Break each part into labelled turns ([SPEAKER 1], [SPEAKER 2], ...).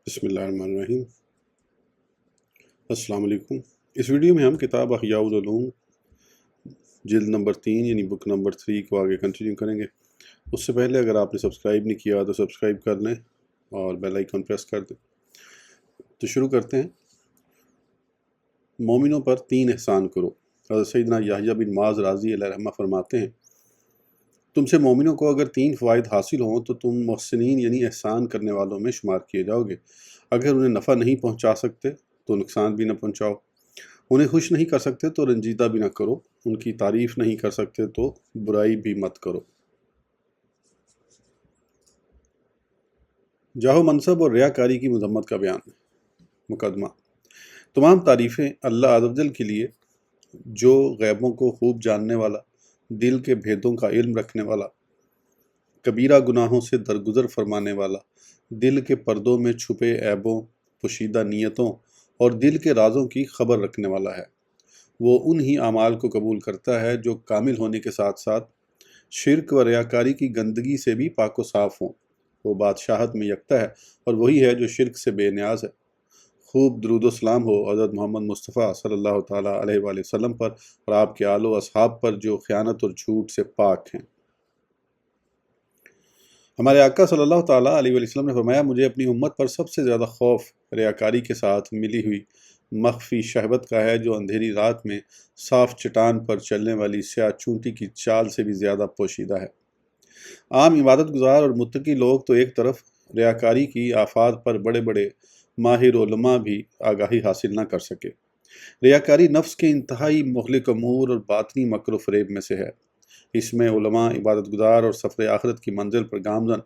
[SPEAKER 1] بسم اللہ الرحمن الرحیم۔ السلام علیکم۔ اس ویڈیو میں ہم کتاب احیاء العلوم جلد نمبر 3 یعنی بک نمبر 3 کو آگے کنٹینیو کریں گے۔ اس سے پہلے اگر آپ نے سبسکرائب نہیں کیا تو سبسکرائب کر لیں اور بیل آئیکن پریس کر دیں۔ تو شروع کرتے ہیں۔ مومنوں پر 3 احسان کرو۔ حضرت سیدنا یحییٰ بن معاذ رضی اللہ عنہ فرماتے ہیں، تم سے مومنوں کو اگر 3 فوائد حاصل ہوں تو تم محسنین یعنی احسان کرنے والوں میں شمار کیے جاؤ گے۔ اگر انہیں نفع نہیں پہنچا سکتے تو نقصان بھی نہ پہنچاؤ، انہیں خوش نہیں کر سکتے تو رنجیدہ بھی نہ کرو، ان کی تعریف نہیں کر سکتے تو برائی بھی مت کرو۔ جاہ و منصب اور ریاکاری کی مذمت کا بیان۔ مقدمہ۔ تمام تعریفیں اللہ عز و جل کے لیے جو غیبوں کو خوب جاننے والا، دل کے بھیدوں کا علم رکھنے والا، کبیرہ گناہوں سے درگزر فرمانے والا، دل کے پردوں میں چھپے عیبوں، پوشیدہ نیتوں اور دل کے رازوں کی خبر رکھنے والا ہے۔ وہ انہی اعمال کو قبول کرتا ہے جو کامل ہونے کے ساتھ ساتھ شرک و ریاکاری کی گندگی سے بھی پاک و صاف ہوں۔ وہ بادشاہت میں یکتا ہے اور وہی ہے جو شرک سے بے نیاز ہے۔ خوب درود و سلام ہو حضرت محمد مصطفیٰ صلی اللہ تعالیٰ علیہ وآلہ وسلم پر اور آپ کے آل و اصحاب پر جو خیانت اور جھوٹ سے پاک ہیں۔ ہمارے آقا صلی اللہ تعالیٰ علیہ وآلہ وسلم نے فرمایا، مجھے اپنی امت پر سب سے زیادہ خوف ریاکاری کے ساتھ ملی ہوئی مخفی شہوت کا ہے جو اندھیری رات میں صاف چٹان پر چلنے والی سیاہ چونٹی کی چال سے بھی زیادہ پوشیدہ ہے۔ عام عبادت گزار اور متقی لوگ تو ایک طرف، ریاکاری کی آفات پر بڑے بڑے ماہر علماء بھی آگاہی حاصل نہ کر سکے۔ ریاکاری نفس کے انتہائی مہلک امور اور باطنی مکر و فریب میں سے ہے۔ اس میں علماء، عبادت گزار اور سفر آخرت کی منزل پر گامزن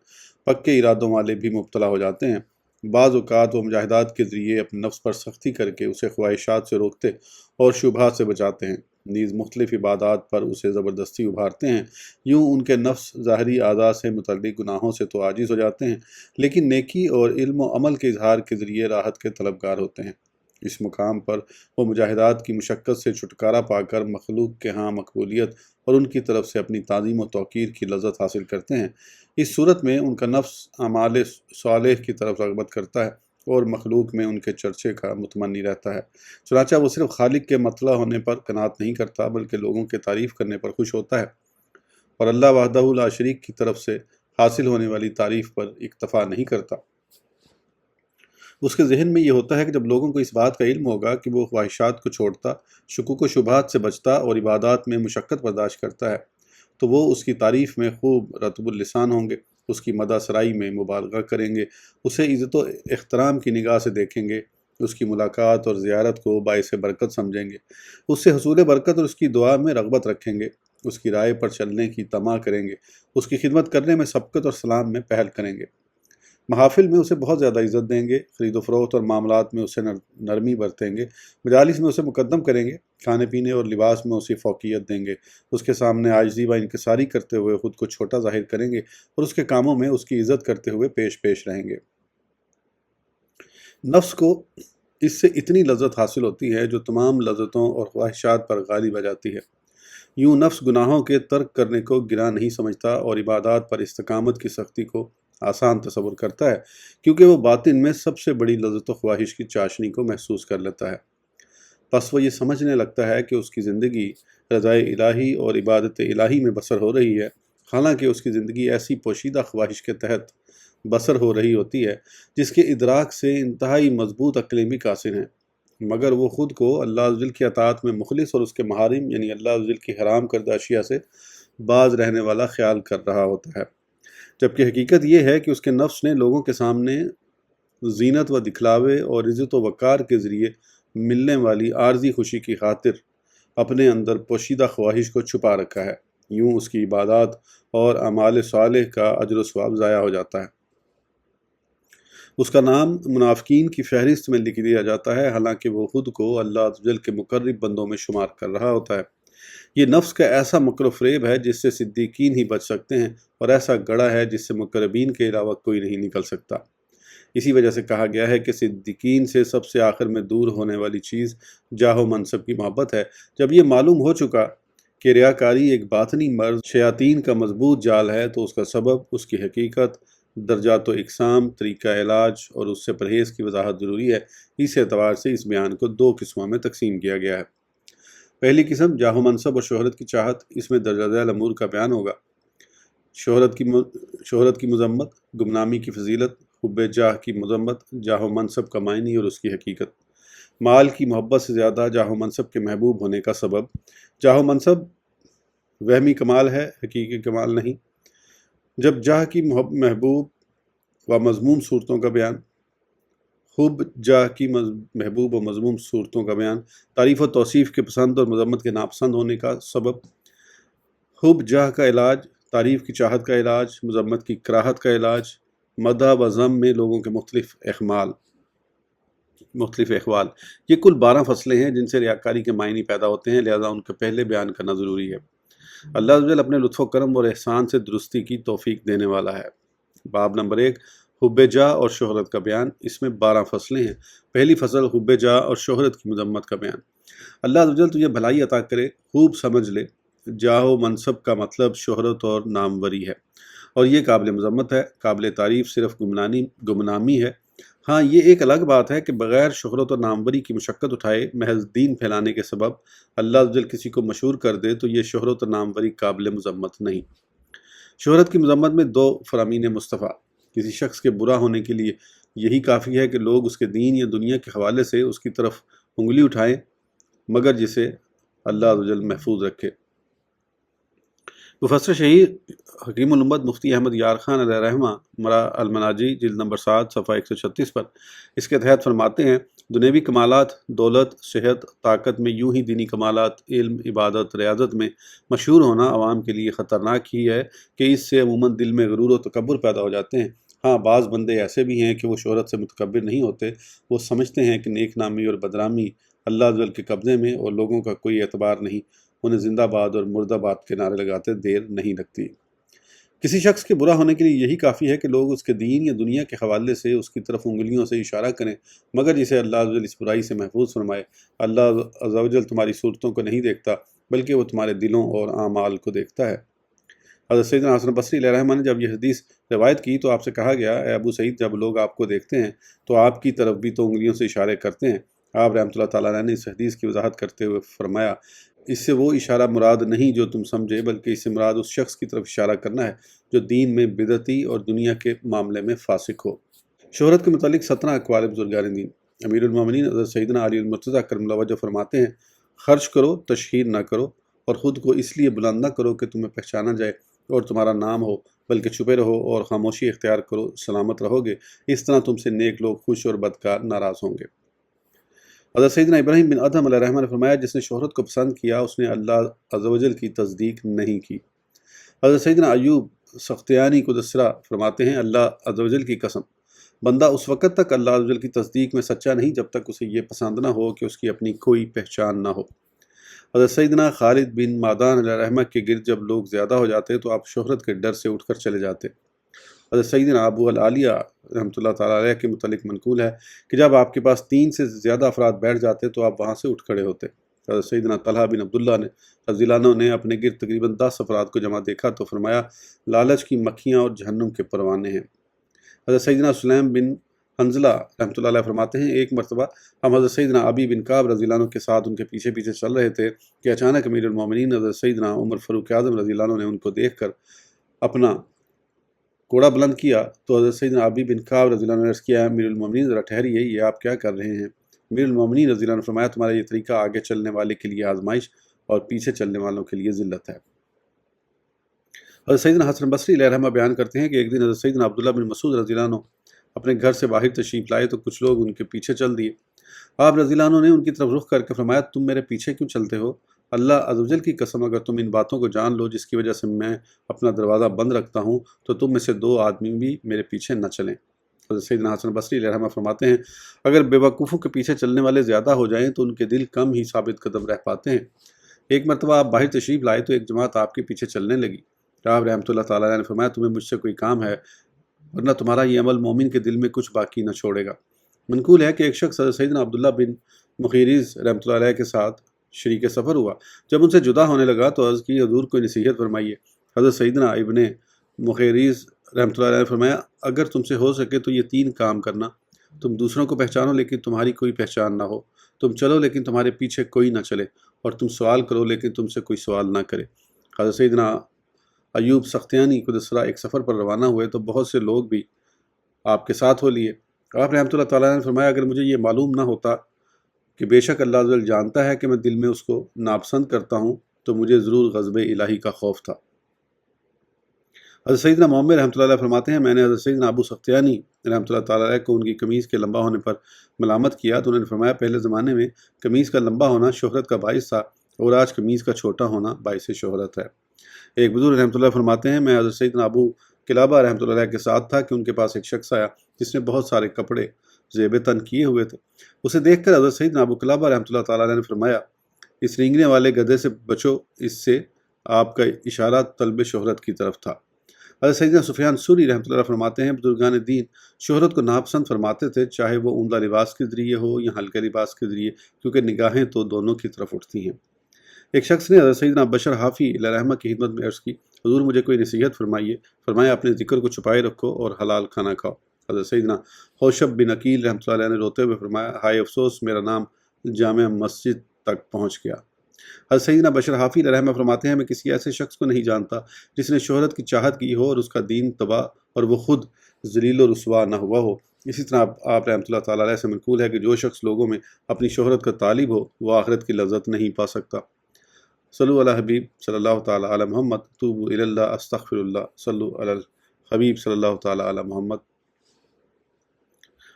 [SPEAKER 1] پکے ارادوں والے بھی مبتلا ہو جاتے ہیں۔ بعض اوقات وہ مجاہدات کے ذریعے اپنے نفس پر سختی کر کے اسے خواہشات سے روکتے اور شبہات سے بچاتے ہیں، نیز مختلف عبادات پر اسے زبردستی ابھارتے ہیں۔ یوں ان کے نفس ظاہری اعضاء سے متعلق گناہوں سے تو عاجز ہو جاتے ہیں، لیکن نیکی اور علم و عمل کے اظہار کے ذریعے راحت کے طلبگار ہوتے ہیں۔ اس مقام پر وہ مجاہدات کی مشقت سے چھٹکارا پا کر مخلوق کے ہاں مقبولیت اور ان کی طرف سے اپنی تعظیم و توقیر کی لذت حاصل کرتے ہیں۔ اس صورت میں ان کا نفس اعمال صالح کی طرف رغبت کرتا ہے اور مخلوق میں ان کے چرچے کا متمنی رہتا ہے۔ چنانچہ وہ صرف خالق کے مطلع ہونے پر قناعت نہیں کرتا بلکہ لوگوں کے تعریف کرنے پر خوش ہوتا ہے، اور اللہ وحدہ لا شریک کی طرف سے حاصل ہونے والی تعریف پر اکتفا نہیں کرتا۔ اس کے ذہن میں یہ ہوتا ہے کہ جب لوگوں کو اس بات کا علم ہوگا کہ وہ خواہشات کو چھوڑتا، شکوک و شبہات سے بچتا اور عبادات میں مشقت برداشت کرتا ہے، تو وہ اس کی تعریف میں خوب رطب اللسان ہوں گے، اس کی مدح سرائی میں مبالغہ کریں گے، اسے عزت و احترام کی نگاہ سے دیکھیں گے، اس کی ملاقات اور زیارت کو باعث برکت سمجھیں گے، اس سے حصول برکت اور اس کی دعا میں رغبت رکھیں گے، اس کی رائے پر چلنے کی طمع کریں گے، اس کی خدمت کرنے میں سبقت اور سلام میں پہل کریں گے، محافل میں اسے بہت زیادہ عزت دیں گے، خرید و فروخت اور معاملات میں اسے نرمی برتیں گے، مجالس میں اسے مقدم کریں گے، کھانے پینے اور لباس میں اسے فوقیت دیں گے، اس کے سامنے عاجزی و انکساری کرتے ہوئے خود کو چھوٹا ظاہر کریں گے اور اس کے کاموں میں اس کی عزت کرتے ہوئے پیش رہیں گے۔ نفس کو اس سے اتنی لذت حاصل ہوتی ہے جو تمام لذتوں اور خواہشات پر غالب آ جاتی ہے۔ یوں نفس گناہوں کے ترک کرنے کو گناہ نہیں سمجھتا اور عبادات پر استقامت کی سختی کو آسان تصور کرتا ہے، کیونکہ وہ باطن میں سب سے بڑی لذت و خواہش کی چاشنی کو محسوس کر لیتا ہے۔ پس وہ یہ سمجھنے لگتا ہے کہ اس کی زندگی رضائے الہی اور عبادت الہی میں بسر ہو رہی ہے، حالانکہ اس کی زندگی ایسی پوشیدہ خواہش کے تحت بسر ہو رہی ہوتی ہے جس کے ادراک سے انتہائی مضبوط عقلیں بھی قاصر ہیں، مگر وہ خود کو اللہ عز و جل کی اطاعت میں مخلص اور اس کے محارم یعنی اللہ عز و جل کی حرام کردہ اشیاء سے باز رہنے والا خیال کر رہا ہوتا ہے، جبکہ حقیقت یہ ہے کہ اس کے نفس نے لوگوں کے سامنے زینت و دکھلاوے اور عزت و وقار کے ذریعے ملنے والی عارضی خوشی کی خاطر اپنے اندر پوشیدہ خواہش کو چھپا رکھا ہے۔ یوں اس کی عبادات اور اعمال صالح کا اجر و ثواب ضائع ہو جاتا ہے۔ اس کا نام منافقین کی فہرست میں لکھ دیا جاتا ہے، حالانکہ وہ خود کو اللہ عز و جل کے مقرب بندوں میں شمار کر رہا ہوتا ہے۔ یہ نفس کا ایسا مکر و فریب ہے جس سے صدیقین ہی بچ سکتے ہیں، اور ایسا گڑھا ہے جس سے مقربین کے علاوہ کوئی نہیں نکل سکتا۔ اسی وجہ سے کہا گیا ہے کہ صدیقین سے سب سے آخر میں دور ہونے والی چیز جاہ و منصب کی محبت ہے۔ جب یہ معلوم ہو چکا کہ ریاکاری ایک باطنی مرض شیاطین کا مضبوط جال ہے تو اس کا سبب، اس کی حقیقت درجات و اقسام، طریقہ علاج اور اس سے پرہیز کی وضاحت ضروری ہے۔ اس اعتبار سے اس بیان کو دو قسموں میں تقسیم کیا گیا ہے۔ پہلی قسم جاہ و منصب اور شہرت کی چاہت، اس میں درجہ ذیل امور کا بیان ہوگا۔ شہرت کی مذمت، گمنامی کی فضیلت، حب جاہ کی مذمت، جاہ و منصب کا معنی اور اس کی حقیقت، مال کی محبت سے زیادہ جاہ و منصب کے محبوب ہونے کا سبب، جاہ و منصب وہمی کمال ہے، حقیقی کمال نہیں، جب جاہ کی محبوب و مضموم صورتوں کا بیان، حب جاہ کی محبوب و مضموم صورتوں کا بیان، تعریف و توصیف کے پسند اور مذمت کے ناپسند ہونے کا سبب، حب جاہ کا علاج، تعریف کی چاہت کا علاج، مذمت کی کراہت کا علاج، مدح و ذم میں لوگوں کے مختلف احوال، یہ کل 12 فصلیں ہیں جن سے ریاکاری کے معنی پیدا ہوتے ہیں، لہذا ان کا پہلے بیان کرنا ضروری ہے۔ اللہ عز و جل اپنے لطف و کرم اور احسان سے درستی کی توفیق دینے والا ہے۔ باب نمبر 1، حب جاہ اور شہرت کا بیان، اس میں 12 فصلیں ہیں۔ پہلی فصل حب جاہ اور شہرت کی مذمت کا بیان۔ اللہ عز و جل تجھے بھلائی عطا کرے، خوب سمجھ لے، جاہ و منصب کا مطلب شہرت اور ناموری ہے، اور یہ قابل مذمت ہے، قابل تعریف صرف گمنامی ہے۔ ہاں یہ ایک الگ بات ہے کہ بغیر شہرت اور ناموری کی مشقت اٹھائے محض دین پھیلانے کے سبب اللہ عز و جل کسی کو مشہور کر دے تو یہ شہرت اور ناموری قابل مذمت نہیں۔ شہرت کی مذمت میں 2 فرامین مصطفیٰ۔ کسی شخص کے برا ہونے کے لیے یہی کافی ہے کہ لوگ اس کے دین یا دنیا کے حوالے سے اس کی طرف انگلی اٹھائیں، مگر جسے اللہ عز و جل محفوظ رکھے۔ مفسر شہیر حکیم الامت مفتی احمد یار خان علیہ رحمہ مرا المناجی جلد نمبر 7 صفحہ 136 پر اس کے تحت فرماتے ہیں، دنیوی کمالات، دولت، صحت، طاقت میں یوں ہی دینی کمالات، علم، عبادت، ریاضت میں مشہور ہونا عوام کے لیے خطرناک ہی ہے کہ اس سے عموماً دل میں غرور و تکبر پیدا ہو جاتے ہیں۔ ہاں بعض بندے ایسے بھی ہیں کہ وہ شہرت سے متکبر نہیں ہوتے، وہ سمجھتے ہیں کہ نیک نامی اور بدنامی اللہ عز و جل کے قبضے میں اور لوگوں کا کوئی اعتبار نہیں، انہیں زندہ باد اور مردہ باد کے نعرے لگاتے دیر نہیں لگتی۔ کسی شخص کے برا ہونے کے لیے یہی کافی ہے کہ لوگ اس کے دین یا دنیا کے حوالے سے اس کی طرف انگلیوں سے اشارہ کریں، مگر جسے اللہ عز و جل اس برائی سے محفوظ فرمائے۔ اللہ عز و جل تمہاری صورتوں کو نہیں دیکھتا بلکہ وہ تمہارے دلوں اور اعمال کو دیکھتا ہے۔ حضرت سیدنا حسن بصری علیہ رحمہ نے جب یہ حدیث روایت کی تو آپ سے کہا گیا، اے ابو سعید، جب لوگ آپ کو دیکھتے ہیں تو آپ کی طرف بھی تو انگلیوں سے اشارے کرتے ہیں۔ آپ رحمۃ اللہ تعالیٰ نے اس حدیث کی وضاحت کرتے ہوئے فرمایا، اس سے وہ اشارہ مراد نہیں جو تم سمجھے، بلکہ اس سے مراد اس شخص کی طرف اشارہ کرنا ہے جو دین میں بدعتی اور دنیا کے معاملے میں فاسق ہو۔ شہرت کے متعلق 17 اقوال بزرگان دین۔ امیر المومنین حضرت سیدنا علی المرتضیٰ کرم اللہ وجہ فرماتے ہیں، خرچ کرو، تشہیر نہ کرو، اور خود کو اس لیے بلند نہ کرو کہ تمہیں پہچانا جائے اور تمہارا نام ہو، بلکہ چھپے رہو اور خاموشی اختیار کرو، سلامت رہو گے، اس طرح تم سے نیک لوگ خوش اور بدکار ناراض ہوں گے۔ حضرت سیدنا ابراہیم بن ادھم علیہ رحمہ نے فرمایا، جس نے شہرت کو پسند کیا اس نے اللہ عز و جل کی تصدیق نہیں کی۔ حضرت سیدنا ایوب سختیانی قدسرہ فرماتے ہیں، اللہ عز و جل کی قسم، بندہ اس وقت تک اللہ عز و جل کی تصدیق میں سچا نہیں جب تک اسے یہ پسند نہ ہو کہ اس کی اپنی کوئی پہچان نہ ہو۔ حضرت سیدنا خالد بن معدان علیہ رحمہ کے گرد جب لوگ زیادہ ہو جاتے تو آپ شہرت کے ڈر سے اٹھ کر چلے جاتے۔ حضرت سیدنا ابو العالیہ رحمۃ اللہ تعالیٰ علیہ کے متعلق منقول ہے کہ جب آپ کے پاس 3 سے زیادہ افراد بیٹھ جاتے تو آپ وہاں سے اٹھ کھڑے ہوتے۔ حضرت سیدنا طلحہ بن عبداللہ نے رضی اللہ عنہ نے اپنے گرد تقریباً 10 افراد کو جمع دیکھا تو فرمایا، لالچ کی مکھیاں اور جہنم کے پروانے ہیں۔ حضرت سیدنا سلیم بن حنظلہ رحمۃ اللہ علیہ فرماتے ہیں، ایک مرتبہ ہم حضرت سیدنا ابی بن کعب رضی اللہ عنہ کے ساتھ ان کے پیچھے پیچھے چل رہے تھے کہ اچانک امیر المومنین حضرت سیدنا عمر فاروق اعظم رضی اللہ عنہ نے ان کو دیکھ کر اپنا کوڑا بلند کیا تو حضرت سیدنا ابی بن کعب رضی اللہ عنہ نے عرض کیا، امیر المومنین ذرا ٹھہریے، یہ آپ کیا کر رہے ہیں؟ امیر المومنین رضی اللہ عنہ نے فرمایا، تمہارا یہ طریقہ آگے چلنے والے کے لیے آزمائش اور پیچھے چلنے والوں کے لیے ذلت ہے۔ حضرت سیدنا حسن بصری علیہ رحمہ بیان کرتے ہیں کہ ایک دن حضرت سیدنا عبداللہ بن مسعود رضی اللہ عنہ اپنے گھر سے باہر تشریف لائے تو کچھ لوگ ان کے پیچھے چل دیے۔ آپ رضی اللہ عنہ نے ان کی طرف رخ کر کے فرمایا، تم میرے پیچھے کیوں چلتے ہو؟ اللہ عز و جل کی قسم اگر تم ان باتوں کو جان لو جس کی وجہ سے میں اپنا دروازہ بند رکھتا ہوں تو تم میں سے 2 آدمی بھی میرے پیچھے نہ چلیں۔ حضرت سیدنا حسن بصری علیہ رحمہ فرماتے ہیں، اگر بے وقوفوں کے پیچھے چلنے والے زیادہ ہو جائیں تو ان کے دل کم ہی ثابت قدم رہ پاتے ہیں۔ ایک مرتبہ آپ باہر تشریف لائے تو ایک جماعت آپ کے پیچھے چلنے لگی۔ آپ رحمۃ اللہ تعالیٰ علیہ نے فرمایا، تمہیں مجھ سے کوئی کام ہے ورنہ تمہارا یہ عمل مومن کے دل میں کچھ باقی نہ چھوڑے گا۔ منقول ہے کہ ایک شخص حضرت سیدنا عبداللہ بن مخیریز رحمۃ اللہ علیہ کے ساتھ شریک سفر ہوا، جب ان سے جدا ہونے لگا تو عرض کی، حضور کوئی نصیحت فرمائیے۔ حضرت سیدنا ابن مخیریز رحمۃ اللہ علیہ نے فرمایا اگر تم سے ہو سکے تو یہ 3 کام کرنا: تم دوسروں کو پہچانو لیکن تمہاری کوئی پہچان نہ ہو، تم چلو لیکن تمہارے پیچھے کوئی نہ چلے، اور تم سوال کرو لیکن تم سے کوئی سوال نہ کرے۔ حضرت سیدنا ایوب سختیانی قدس سرہ ایک سفر پر روانہ ہوئے تو بہت سے لوگ بھی آپ کے ساتھ ہو لیے۔ آپ رحمۃ اللہ تعالیٰ نے فرمایا اگر مجھے یہ معلوم نہ ہوتا کہ بے شک اللہ عز و جل جانتا ہے کہ میں دل میں اس کو ناپسند کرتا ہوں تو مجھے ضرور غضب الہی کا خوف تھا۔ حضرت سیدنا محمد رحمۃ اللہ علیہ فرماتے ہیں میں نے حضرت سیدنا ابو سختیانی رحمۃ اللہ تعالیٰ علیہ کو ان کی قمیض کے لمبا ہونے پر ملامت کیا تو انہوں نے فرمایا پہلے زمانے میں قمیض کا لمبا ہونا شہرت کا باعث تھا اور آج قمیض کا چھوٹا ہونا باعث شہرت ہے۔ ایک بزرگ رحمۃ اللہ فرماتے ہیں میں حضرت سیدنا ابو کلابہ رحمۃ اللہ علیہ کے ساتھ تھا کہ ان کے پاس ایک شخص آیا جس نے بہت سارے کپڑے زیب تن کیے ہوئے تھے۔ اسے دیکھ کر حضرت سیدنا ابو کلابہ رحمۃ اللہ تعالیٰ علیہ نے فرمایا اس رینگنے والے گدھے سے بچو، اس سے آپ کا اشارہ طلب شہرت کی طرف تھا۔ حضرت سیدنا سفیان ثوری رحمۃ اللہ فرماتے ہیں بزرگان دین شہرت کو ناپسند فرماتے تھے، چاہے وہ عمدہ لباس کے ذریعے ہو یا ہلکے لباس کے ذریعے، کیونکہ نگاہیں تو دونوں کی طرف اٹھتی ہیں۔ ایک شخص نے حضرت سیدنا بشر حافی علیہ رحمہ کی خدمت میں عرض کی حضور مجھے کوئی نصیحت فرمائیے۔ فرمایا اپنے ذکر کو چھپائے رکھو اور حلال کھانا کھاؤ۔ حضرت سیدنا حوشب بن عقیل رحمۃ اللہ علیہ نے روتے ہوئے فرمایا ہائے افسوس میرا نام جامع مسجد تک پہنچ گیا۔ حضرت سیدنا بشر حافی علیہ رحمہ فرماتے ہیں میں کسی ایسے شخص کو نہیں جانتا جس نے شہرت کی چاہت کی ہو اور اس کا دین تباہ اور وہ خود ذلیل و رسوا نہ ہوا ہو۔ اسی طرح آپ رحمۃ اللہ تعالیٰ علیہ سے منقول ہے کہ جو شخص لوگوں میں اپنی شہرت کا طالب ہو وہ آخرت کی لذت نہیں پا سکتا۔ صلو علی حبیب صلی اللہ تعالیٰ علی محمد، توبوا الی اللہ، استغفر اللہ، صلو علی الحبیب صلی اللہ تعالیٰ علی محمد۔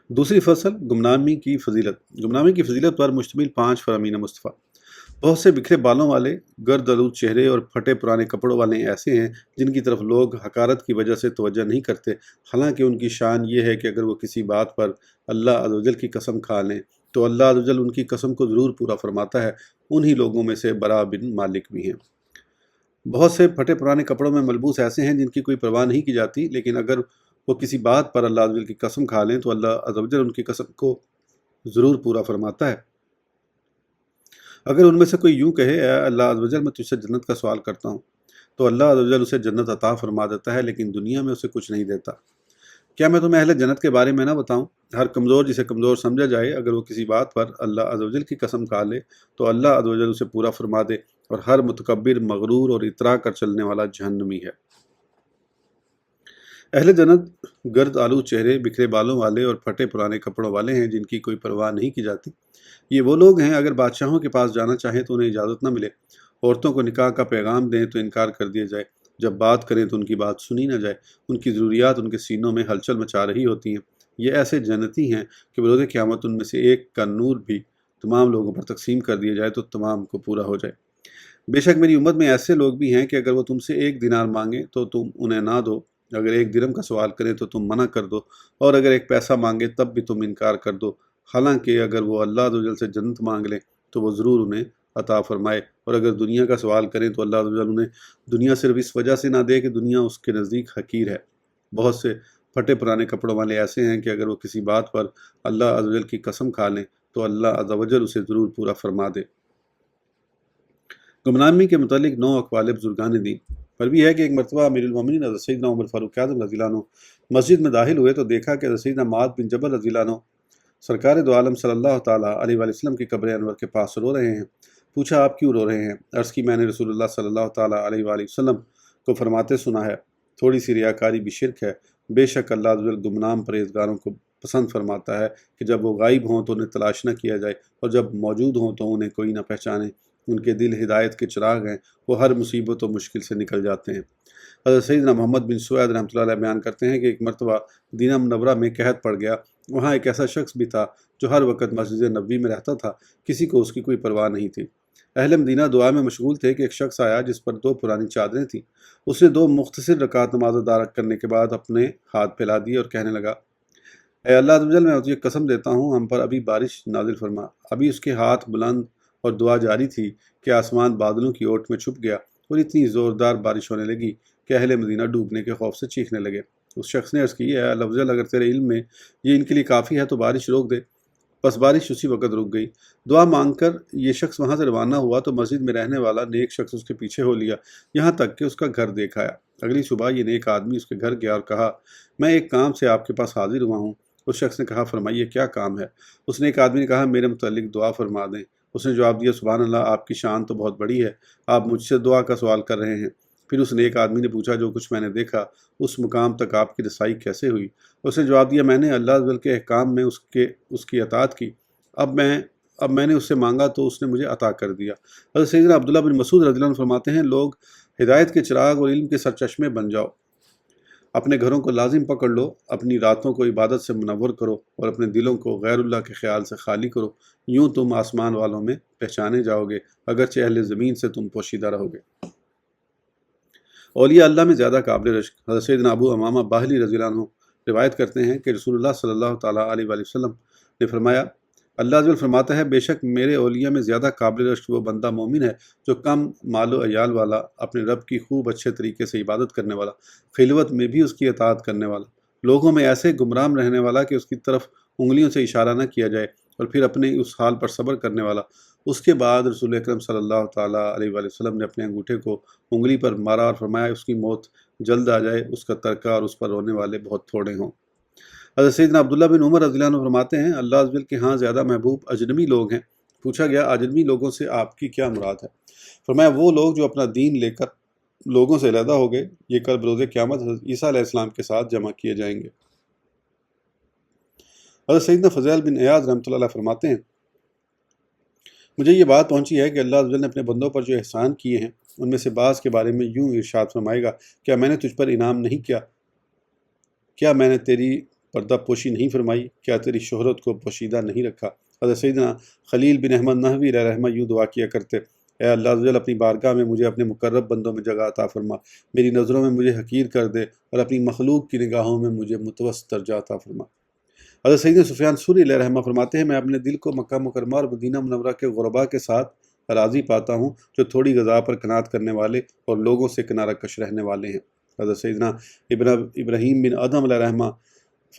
[SPEAKER 1] دوسری فصل گمنامی کی فضیلت۔ گمنامی کی فضیلت پر مشتمل 5 فرامین مصطفیٰ۔ بہت سے بکھرے بالوں والے، گرد آلود چہرے اور پھٹے پرانے کپڑوں والے ایسے ہیں جن کی طرف لوگ حقارت کی وجہ سے توجہ نہیں کرتے، حالانکہ ان کی شان یہ ہے کہ اگر وہ کسی بات پر اللہ عز و جل کی قسم کھا لیں تو اللہ عز و جل ان کی قسم کو ضرور پورا فرماتا ہے۔ انہی لوگوں میں سے برا بن مالک بھی ہیں۔ بہت سے پھٹے پرانے کپڑوں میں ملبوس ایسے ہیں جن کی کوئی پرواہ نہیں کی جاتی، لیکن اگر وہ کسی بات پر اللہ عز و جل کی قسم کھا لیں تو اللہ عز و جل ان کی قسم کو ضرور پورا فرماتا ہے۔ اگر ان میں سے کوئی یوں کہے اے اللہ عز و جل میں تجھ سے جنت کا سوال کرتا ہوں تو اللہ عز و جل اسے جنت عطا فرما دیتا ہے، لیکن دنیا میں اسے کچھ نہیں دیتا۔ کیا میں تمہیں اہل جنت کے بارے میں نہ بتاؤں؟ ہر کمزور جسے کمزور سمجھا جائے اگر وہ کسی بات پر اللہ عز و جل کی قسم کھا لے تو اللہ عز و جل اسے پورا فرما دے، اور ہر متکبر، مغرور اور اترا کر چلنے والا جہنمی ہے۔ اہل جنت گرد آلود چہرے، بکھرے بالوں والے اور پھٹے پرانے کپڑوں والے ہیں جن کی کوئی پرواہ نہیں کی جاتی۔ یہ وہ لوگ ہیں اگر بادشاہوں کے پاس جانا چاہیں تو انہیں اجازت نہ ملے، عورتوں کو نکاح کا پیغام دیں تو انکار کر دیا جائے، جب بات کریں تو ان کی بات سنی نہ جائے، ان کی ضروریات ان کے سینوں میں ہلچل مچا رہی ہوتی ہیں۔ یہ ایسے جنتی ہیں کہ بروز قیامت ان میں سے ایک کا نور بھی تمام لوگوں پر تقسیم کر دیا جائے تو تمام کو پورا ہو جائے۔ بے شک میری امت میں ایسے لوگ بھی ہیں کہ اگر وہ تم سے 1 دینار مانگیں تو تم انہیں نہ دو، اگر 1 درہم کا سوال کریں تو تم منع کر دو، اور اگر 1 پیسہ مانگے تب بھی تم انکار کر دو، حالانکہ اگر وہ اللہ عز و جل سے جنت مانگ لیں تو وہ ضرور انہیں عطا فرمائے، اور اگر دنیا کا سوال کریں تو اللہ عز و جل انہیں دنیا صرف اس وجہ سے نہ دے کہ دنیا اس کے نزدیک حقیر ہے۔ بہت سے پھٹے پرانے کپڑوں والے ایسے ہیں کہ اگر وہ کسی بات پر اللہ عز و جل کی قسم کھا لیں تو اللہ عز و جل اسے ضرور پورا فرما دے۔ گمنامی کے متعلق 9 اقوال بزرگان دین پر بھی ہے کہ ایک مرتبہ امیر المومنین حضرت سیدنا عمر فاروق اعظم رضی اللہ عنہ مسجد میں داخل ہوئے تو دیکھا کہ حضرت سیدنا معاذ بن جبل رضی اللہ عنہ سرکار دو عالم صلی اللہ تعالیٰ علیہ وآلہ وسلم کی قبر انور کے پاس رو رہے ہیں۔ پوچھا آپ کیوں رو رہے ہیں؟ عرض کی میں نے رسول اللہ صلی اللہ تعالیٰ علیہ وآلہ وسلم کو فرماتے سنا ہے تھوڑی سی ریاکاری بھی شرک ہے، بے شک اللہ عز و جل گمنام پرہیزگاروں کو پسند فرماتا ہے کہ جب وہ غائب ہوں تو انہیں تلاش نہ کیا جائے، اور جب موجود ہوں تو انہیں کوئی نہ پہچانے۔ ان کے دل ہدایت کے چراغ ہیں، وہ ہر مصیبت و مشکل سے نکل جاتے ہیں۔ حضرت سیدنا محمد بن سوید رحمۃ اللہ علیہ بیان کرتے ہیں کہ ایک مرتبہ مدینہ منورہ میں قحط پڑ گیا، وہاں ایک ایسا شخص بھی تھا جو ہر وقت مسجد نبوی میں رہتا تھا، کسی کو اس کی کوئی پرواہ نہیں تھی۔ اہل مدینہ دعا میں مشغول تھے کہ ایک شخص آیا جس پر 2 پرانی چادریں تھیں۔ اس نے 2 مختصر رکعت نماز ادا کرنے کے بعد اپنے ہاتھ پھیلا دیے اور کہنے لگا اے اللہ عز و جل میں تجھے قسم دیتا ہوں ہم پر ابھی بارش نازل فرما۔ ابھی اس کے ہاتھ بلند اور دعا جاری تھی کہ آسمان بادلوں کی اوٹ میں چھپ گیا اور اتنی زوردار بارش ہونے لگی کہ اہل مدینہ ڈوبنے کے خوف سے چیخنے لگے۔ اس شخص نے عرض کی اے اللہ عز و جل اگر تیرے علم میں یہ ان کے لیے کافی ہے تو بارش روک دے۔ بس بارش اسی وقت رک گئی۔ دعا مانگ کر یہ شخص وہاں سے روانہ ہوا تو مسجد میں رہنے والا نیک شخص اس کے پیچھے ہو لیا، یہاں تک کہ اس کا گھر دیکھ آیا۔ اگلی صبح یہ نیک آدمی اس کے گھر گیا اور کہا، میں ایک کام سے آپ کے پاس حاضر ہوا ہوں۔ اس شخص نے کہا، فرمائیے کیا کام ہے؟ اس نیک آدمی نے کہا، میرے متعلق دعا فرما دیں۔ اس نے جواب دیا، سبحان اللہ، آپ کی شان تو بہت بڑی ہے، آپ مجھ سے دعا کا سوال کر رہے ہیں۔ پھر اس نیک آدمی نے پوچھا، جو کچھ میں نے دیکھا اس مقام تک آپ کی رسائی کیسے ہوئی؟ اس نے جواب دیا، میں نے اللہ عز و جل کے احکام میں اس کی اطاعت کی، اب میں نے اس سے مانگا تو اس نے مجھے عطا کر دیا۔ حضرت سیدنا عبداللہ بن مسعود رضی اللہ عنہ فرماتے ہیں، لوگ ہدایت کے چراغ اور علم کے سرچشمے بن جاؤ، اپنے گھروں کو لازم پکڑ لو، اپنی راتوں کو عبادت سے منور کرو اور اپنے دلوں کو غیر اللہ کے خیال سے خالی کرو، یوں تم آسمان والوں میں پہچانے جاؤ گے، اگرچہ اہل زمین سے تم پوشیدہ رہو گے۔ اولیاء اللہ میں زیادہ قابل رشک حضرت سیدنا ابو امامہ باہلی رضی اللہ عنہ روایت کرتے ہیں کہ رسول اللہ صلی اللہ تعالیٰ علیہ وآلہ وسلم نے فرمایا، اللہ عز و جل فرماتا ہے، بے شک میرے اولیاء میں زیادہ قابل رشک وہ بندہ مومن ہے جو کم مال و عیال والا، اپنے رب کی خوب اچھے طریقے سے عبادت کرنے والا، خلوت میں بھی اس کی اطاعت کرنے والا، لوگوں میں ایسے گمراہ رہنے والا کہ اس کی طرف انگلیوں سے اشارہ نہ کیا جائے، اور پھر اپنے اس حال پر صبر کرنے والا۔ اس کے بعد رسول اکرم صلی اللہ تعالیٰ علیہ وآلہ وسلم نے اپنے انگوٹھے کو انگلی پر مارا اور فرمایا، اس کی موت جلد آ جائے، اس کا ترکہ اور اس پر رونے والے بہت تھوڑے ہوں۔ حضرت سیدنا عبداللہ بن عمر رضی اللہ عنہ فرماتے ہیں، اللہ عز و جل کے ہاں زیادہ محبوب اجنبی لوگ ہیں۔ پوچھا گیا، اجنبی لوگوں سے آپ کی کیا مراد ہے؟ فرمایا، وہ لوگ جو اپنا دین لے کر لوگوں سے علیحدہ ہو گئے، یہ کل بروز قیامت حضرت عیسیٰ علیہ السلام کے ساتھ جمع کیے جائیں گے۔ حضرت سیدنا فضیل بن عیاض رحمۃ اللہ علیہ فرماتے ہیں، مجھے یہ بات پہنچی ہے کہ اللہ عز و جل نے اپنے بندوں پر جو احسان کیے ہیں ان میں سے بعض کے بارے میں یوں ارشاد فرمائے گا، کیا میں نے تجھ پر انعام نہیں کیا؟ کیا میں نے تیری پردہ پوشی نہیں فرمائی؟ کیا تیری شہرت کو پوشیدہ نہیں رکھا؟ حضرت سیدنا خلیل بن احمد نحوی علیہ رحمہ یوں دعا کیا کرتے، اے اللہ عز و جل، اپنی بارگاہ میں مجھے اپنے مقرب بندوں میں جگہ عطا فرما، میری نظروں میں مجھے حقیر کر دے اور اپنی مخلوق کی نگاہوں میں مجھے متوسط درجہ عطا فرما۔ حضرت سیدنا سفیان ثوری علیہ رحمہ فرماتے ہیں، میں اپنے دل کو مکہ مکرمہ اور مدینہ منورہ کے غرباء کے ساتھ راضی پاتا ہوں جو تھوڑی غذا پر قناعت کرنے والے اور لوگوں سے کنارہ کش رہنے والے ہیں۔ حضرت سیدنا ابراہیم بن ادم علیہ رحمہ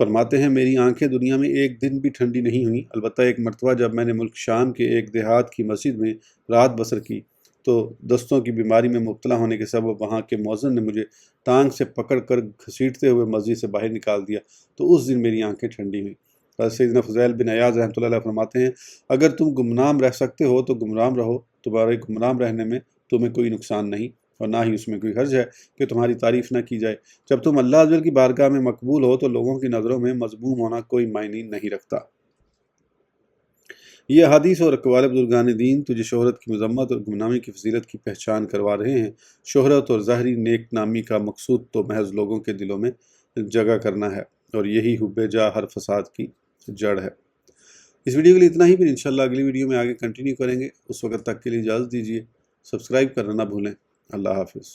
[SPEAKER 1] فرماتے ہیں، میری آنکھیں دنیا میں ایک دن بھی ٹھنڈی نہیں ہوئیں، البتہ ایک مرتبہ جب میں نے ملک شام کے ایک دیہات کی مسجد میں رات بسر کی تو دستوں کی بیماری میں مبتلا ہونے کے سبب وہاں کے مؤذن نے مجھے ٹانگ سے پکڑ کر گھسیٹتے ہوئے مسجد سے باہر نکال دیا تو اس دن میری آنکھیں ٹھنڈی ہوئیں۔ حضرت سیدنا فضیل بن عیاض رحمۃ اللہ علیہ فرماتے ہیں، اگر تم گمنام رہ سکتے ہو تو گمنام رہو، تمہارے گمنام رہنے میں تمہیں کوئی نقصان نہیں اور نہ ہی اس میں کوئی حرج ہے کہ تمہاری تعریف نہ کی جائے۔ جب تم اللہ عز و جل کی بارگاہ میں مقبول ہو تو لوگوں کی نظروں میں مذموم ہونا کوئی معنی نہیں رکھتا۔ یہ احادیث اور اقوال بزرگان دین تجھے شہرت کی مذمت اور گمنامی کی فضیلت کی پہچان کروا رہے ہیں۔ شہرت اور ظاہری نیک نامی کا مقصود تو محض لوگوں کے دلوں میں جگہ کرنا ہے، اور یہی حب جاہ ہر فساد کی جڑ ہے۔ اس ویڈیو کے لیے اتنا ہی، پھر انشاءاللہ اگلی ویڈیو میں آگے کنٹینیو کریں گے۔ اس وقت تک کے لیے اجازت دیجیے، سبسکرائب کرنا نہ بھولیں۔ اللہ حافظ۔